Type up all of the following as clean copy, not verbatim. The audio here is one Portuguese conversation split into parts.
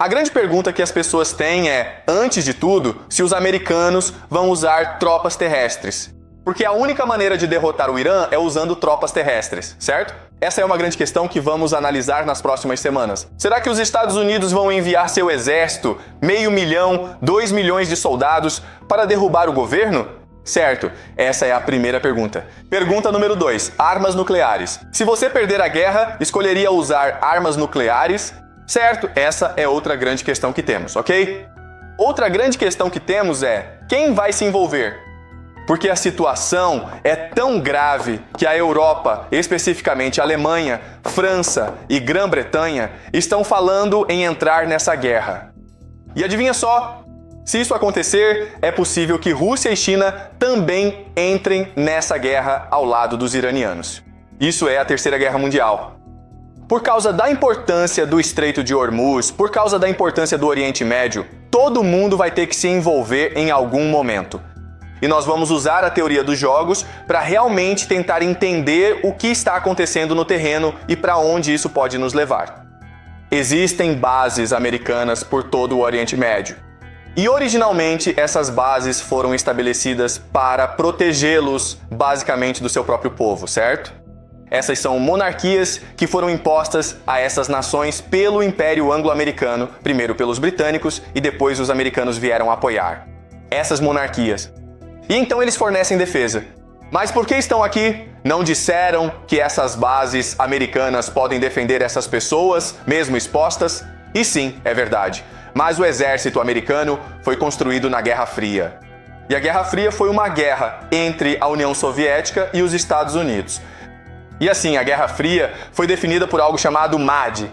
A grande pergunta que as pessoas têm é, antes de tudo, se os americanos vão usar tropas terrestres. Porque a única maneira de derrotar o Irã é usando tropas terrestres, certo? Essa é uma grande questão que vamos analisar nas próximas semanas. Será que os Estados Unidos vão enviar seu exército, 500 mil, 2 milhões de soldados, para derrubar o governo? Certo, essa é a primeira pergunta. Pergunta número 2, armas nucleares. Se você perder a guerra, escolheria usar armas nucleares? Certo, essa é outra grande questão que temos, ok? Outra grande questão que temos é, quem vai se envolver? Porque a situação é tão grave que a Europa, especificamente a Alemanha, França e Grã-Bretanha, estão falando em entrar nessa guerra. E adivinha só? Se isso acontecer, é possível que Rússia e China também entrem nessa guerra ao lado dos iranianos. Isso é a Terceira Guerra Mundial. Por causa da importância do Estreito de Hormuz, por causa da importância do Oriente Médio, todo mundo vai ter que se envolver em algum momento. E nós vamos usar a teoria dos jogos para realmente tentar entender o que está acontecendo no terreno e para onde isso pode nos levar. Existem bases americanas por todo o Oriente Médio. E originalmente essas bases foram estabelecidas para protegê-los basicamente do seu próprio povo, certo? Essas são monarquias que foram impostas a essas nações pelo Império Anglo-Americano, primeiro pelos britânicos e depois os americanos vieram apoiar essas monarquias. E então eles fornecem defesa. Mas por que estão aqui? Não disseram que essas bases americanas podem defender essas pessoas, mesmo expostas? E sim, é verdade. Mas o exército americano foi construído na Guerra Fria. E a Guerra Fria foi uma guerra entre a União Soviética e os Estados Unidos. E assim, a Guerra Fria foi definida por algo chamado MAD.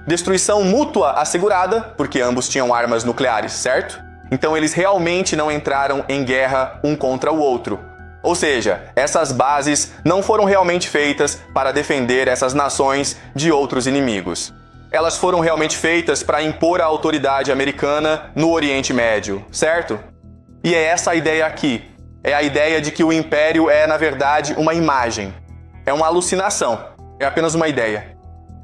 Destruição mútua assegurada, porque ambos tinham armas nucleares, certo? Então eles realmente não entraram em guerra um contra o outro. Ou seja, essas bases não foram realmente feitas para defender essas nações de outros inimigos. Elas foram realmente feitas para impor a autoridade americana no Oriente Médio, certo? E é essa a ideia aqui. É a ideia de que o império é, na verdade, uma imagem. É uma alucinação. É apenas uma ideia.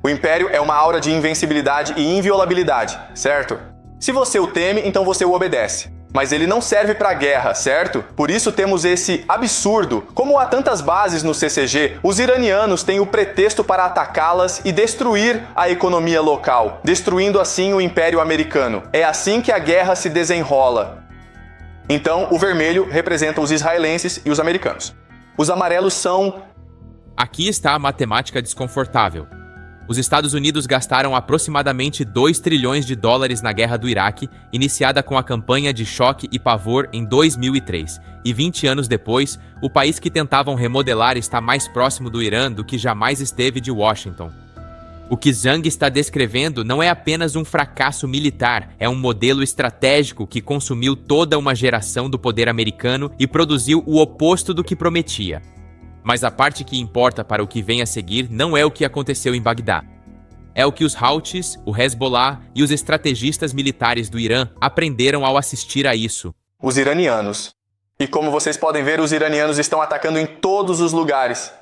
O império é uma aura de invencibilidade e inviolabilidade, certo? Se você o teme, então você o obedece. Mas ele não serve para guerra, certo? Por isso temos esse absurdo. Como há tantas bases no CCG, os iranianos têm o pretexto para atacá-las e destruir a economia local, destruindo assim o Império Americano. É assim que a guerra se desenrola. Então, o vermelho representa os israelenses e os americanos. Os amarelos são... Aqui está a matemática desconfortável. Os Estados Unidos gastaram aproximadamente 2 trilhões de dólares na Guerra do Iraque, iniciada com a campanha de choque e pavor em 2003. E 20 anos depois, o país que tentavam remodelar está mais próximo do Irã do que jamais esteve de Washington. O que Zhang está descrevendo não é apenas um fracasso militar, é um modelo estratégico que consumiu toda uma geração do poder americano e produziu o oposto do que prometia. Mas a parte que importa para o que vem a seguir não é o que aconteceu em Bagdá. É o que os Houthis, o Hezbollah e os estrategistas militares do Irã aprenderam ao assistir a isso. Os iranianos. E como vocês podem ver, os iranianos estão atacando em todos os lugares.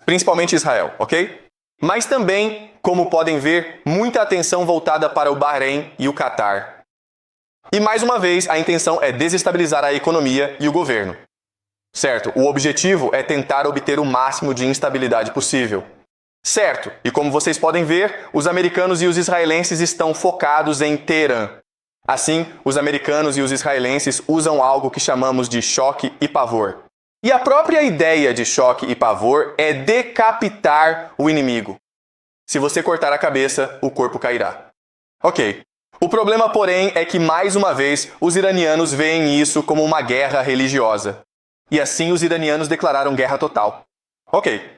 Principalmente Israel, ok? Mas também, como podem ver, muita atenção voltada para o Bahrein e o Catar. E mais uma vez, a intenção é desestabilizar a economia e o governo. Certo, o objetivo é tentar obter o máximo de instabilidade possível. Certo, e como vocês podem ver, os americanos e os israelenses estão focados em Teherã. Assim, os americanos e os israelenses usam algo que chamamos de choque e pavor. E a própria ideia de choque e pavor é decapitar o inimigo. Se você cortar a cabeça, o corpo cairá. Ok. O problema, porém, é que, mais uma vez, os iranianos veem isso como uma guerra religiosa. E assim os iranianos declararam guerra total. Ok.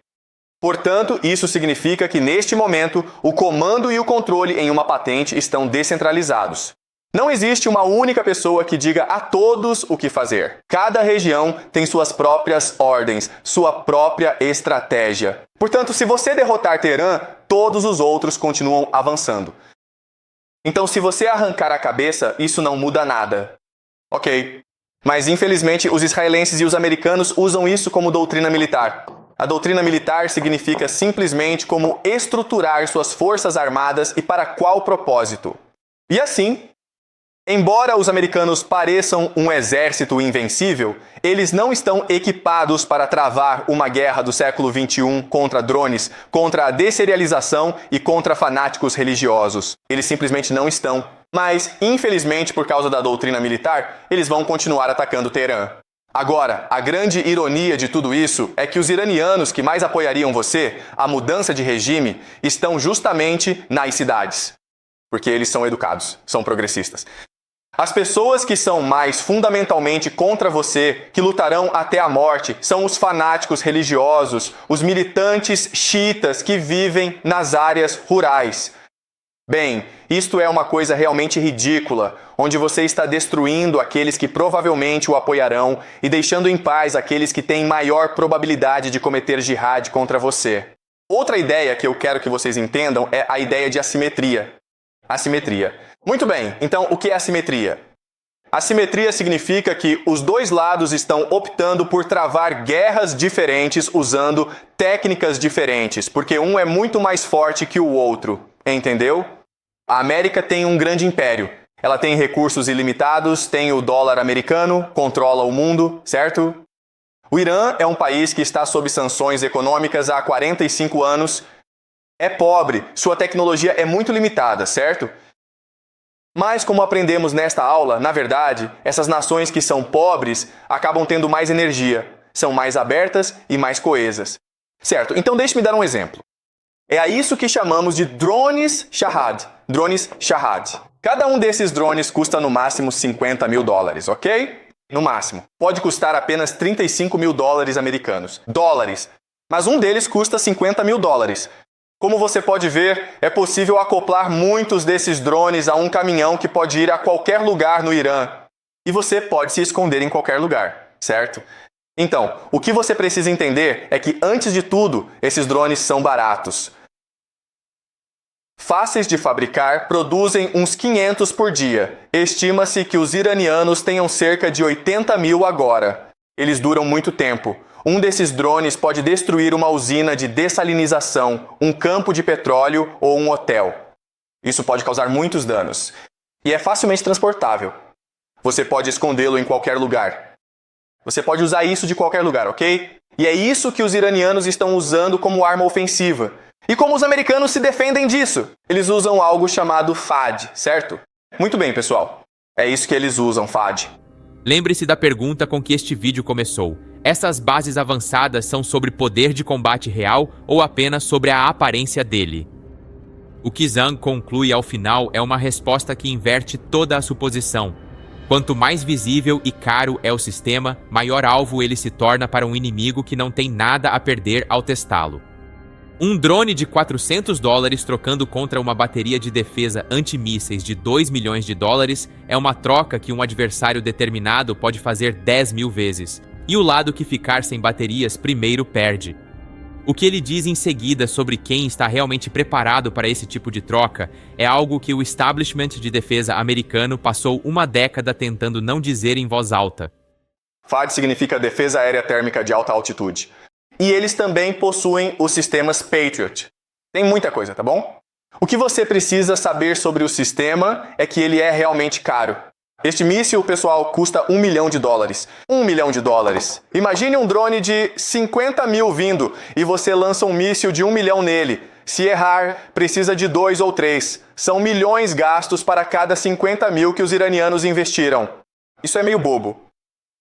Portanto, isso significa que neste momento o comando e o controle em uma patente estão descentralizados. Não existe uma única pessoa que diga a todos o que fazer. Cada região tem suas próprias ordens, sua própria estratégia. Portanto, se você derrotar Teherã, todos os outros continuam avançando. Então, se você arrancar a cabeça, isso não muda nada. Ok. Mas, infelizmente, os israelenses e os americanos usam isso como doutrina militar. A doutrina militar significa simplesmente como estruturar suas forças armadas e para qual propósito. E assim, embora os americanos pareçam um exército invencível, eles não estão equipados para travar uma guerra do século XXI contra drones, contra a deserialização e contra fanáticos religiosos. Eles simplesmente não estão. Mas, infelizmente, por causa da doutrina militar, eles vão continuar atacando Teherã. Agora, a grande ironia de tudo isso é que os iranianos que mais apoiariam você, a mudança de regime, estão justamente nas cidades. Porque eles são educados, são progressistas. As pessoas que são mais fundamentalmente contra você, que lutarão até a morte, são os fanáticos religiosos, os militantes xiitas que vivem nas áreas rurais. Bem, isto é uma coisa realmente ridícula, onde você está destruindo aqueles que provavelmente o apoiarão e deixando em paz aqueles que têm maior probabilidade de cometer jihad contra você. Outra ideia que eu quero que vocês entendam é a ideia de assimetria. Assimetria. Muito bem, então o que é assimetria? Assimetria significa que os dois lados estão optando por travar guerras diferentes usando técnicas diferentes, porque um é muito mais forte que o outro. Entendeu? A América tem um grande império. Ela tem recursos ilimitados, tem o dólar americano, controla o mundo, certo? O Irã é um país que está sob sanções econômicas há 45 anos. É pobre, sua tecnologia é muito limitada, certo? Mas, como aprendemos nesta aula, na verdade, essas nações que são pobres acabam tendo mais energia, são mais abertas e mais coesas. Certo? Então deixe-me dar um exemplo. É a isso que chamamos de drones Shahed. Drones Shahed. Cada um desses drones custa no máximo $50 mil, ok? No máximo. Pode custar apenas $35 mil americanos. Dólares. Mas um deles custa $50 mil. Como você pode ver, é possível acoplar muitos desses drones a um caminhão que pode ir a qualquer lugar no Irã. E você pode se esconder em qualquer lugar, certo? Então, o que você precisa entender é que, antes de tudo, esses drones são baratos. Fáceis de fabricar, produzem uns 500 por dia. Estima-se que os iranianos tenham cerca de 80 mil agora. Eles duram muito tempo. Um desses drones pode destruir uma usina de dessalinização, um campo de petróleo ou um hotel. Isso pode causar muitos danos. E é facilmente transportável. Você pode escondê-lo em qualquer lugar. Você pode usar isso de qualquer lugar, ok? E é isso que os iranianos estão usando como arma ofensiva. E como os americanos se defendem disso? Eles usam algo chamado FAD, certo? Muito bem, pessoal. É isso que eles usam, FAD. Lembre-se da pergunta com que este vídeo começou. Essas bases avançadas são sobre poder de combate real ou apenas sobre a aparência dele? O que Zhang conclui ao final é uma resposta que inverte toda a suposição. Quanto mais visível e caro é o sistema, maior alvo ele se torna para um inimigo que não tem nada a perder ao testá-lo. Um drone de $400 trocando contra uma bateria de defesa antimísseis de $2 milhões é uma troca que um adversário determinado pode fazer 10 mil vezes. E o lado que ficar sem baterias primeiro perde. O que ele diz em seguida sobre quem está realmente preparado para esse tipo de troca é algo que o establishment de defesa americano passou uma década tentando não dizer em voz alta. FAD significa Defesa Aérea Térmica de Alta Altitude. E eles também possuem os sistemas Patriot. Tem muita coisa, tá bom? O que você precisa saber sobre o sistema é que ele é realmente caro. Este míssil, pessoal, custa $1 milhão. $1 milhão. Imagine um drone de 50 mil vindo e você lança um míssil de 1 milhão nele. Se errar, precisa de 2 ou 3. São milhões gastos para cada 50 mil que os iranianos investiram. Isso é meio bobo.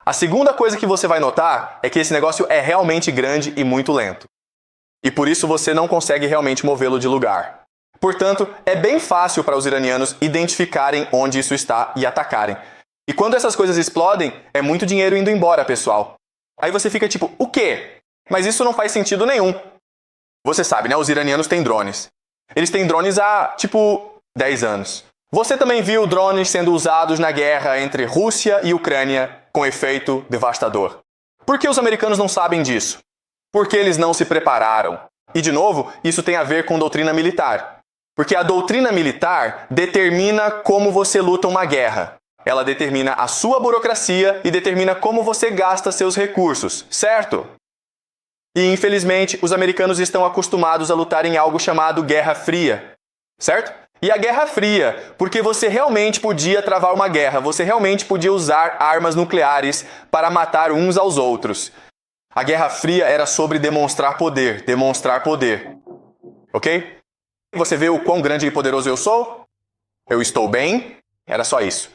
A segunda coisa que você vai notar é que esse negócio é realmente grande e muito lento. E por isso você não consegue realmente movê-lo de lugar. Portanto, é bem fácil para os iranianos identificarem onde isso está e atacarem. E quando essas coisas explodem, é muito dinheiro indo embora, pessoal. Aí você fica tipo, o quê? Mas isso não faz sentido nenhum. Você sabe, né? Os iranianos têm drones. Eles têm drones há, 10 anos. Você também viu drones sendo usados na guerra entre Rússia e Ucrânia com efeito devastador. Por que os americanos não sabem disso? Porque eles não se prepararam. E, de novo, isso tem a ver com doutrina militar. Porque a doutrina militar determina como você luta uma guerra. Ela determina a sua burocracia e determina como você gasta seus recursos, certo? E, infelizmente, os americanos estão acostumados a lutar em algo chamado Guerra Fria, certo? E a Guerra Fria, porque você realmente podia travar uma guerra, você realmente podia usar armas nucleares para matar uns aos outros. A Guerra Fria era sobre demonstrar poder, ok? Você vê o quão grande e poderoso eu sou? Eu estou bem? Era só isso.